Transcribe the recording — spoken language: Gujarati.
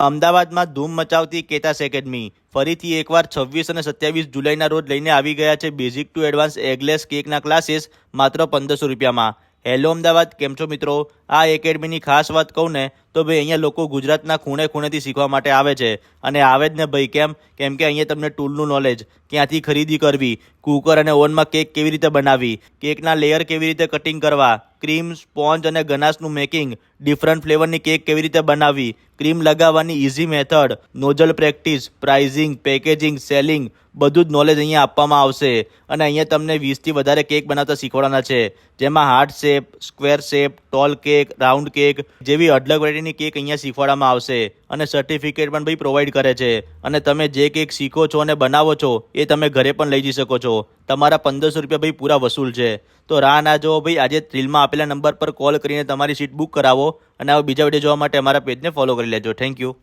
અમદાવાદમાં ધૂમ મચાવતી કેતાસ એકેડમી ફરીથી એકવાર 26 અને 27 જુલાઈના રોજ લઈને આવી ગયા છે બેઝિક ટુ એડવાન્સ એગલેસ કેકના ક્લાસીસ માત્ર 1500 રૂપિયામાં। હેલો અમદાવાદ, કેમ છો મિત્રો? આ એકેડમીની ખાસ વાત કહું ને તો ભાઈ અહીંયા લોકો ગુજરાતના ખૂણે ખૂણેથી શીખવા માટે આવે છે અને આવે જ ને ભાઈ કેમ કે અહીંયા તમને ટૂલનું નોલેજ, ક્યાંથી ખરીદી કરવી, કુકર અને ઓવનમાં કેક કેવી રીતે બનાવવી, કેકના લેયર કેવી રીતે કટિંગ કરવા, ક્રીમ, સ્પોન્જ અને ગનાશનું મેકિંગ, ડિફરન્ટ ફ્લેવરની કેક કેવી રીતે બનાવવી, ક્રીમ લગાવવાની easy method, nozzle practice, pricing, packaging, selling બધું જ નોલેજ અહીંયા આપવામાં આવશે। અને અહીંયા તમને 20થી વધારે કેક બનાવતા શીખવાડવાના છે, જેમાં heart shape, square shape, tall cake, round cake જેવી અઢળક વેરાયટીની કેક અહીંયા શીખવાડવામાં આવશે અને સર્ટિફિકેટ પણ ભાઈ પ્રોવાઈડ કરે છે। અને તમે જે કેક શીખો છો અને બનાવો છો એ તમે ઘરે પણ લઈ જઈ શકો છો। તમારા 1500 રૂપિયા ભાઈ પૂરા વસૂલ છે। તો રાહ ના જોવો ભાઈ, આજે રીલમાં આપેલા નંબર પર કોલ કરીને તમારી સીટ બુક કરાવો અને આવા બીજા વિડીયો જોવા માટે અમારા પેજને ફોલો કરી લેજો। Thank you.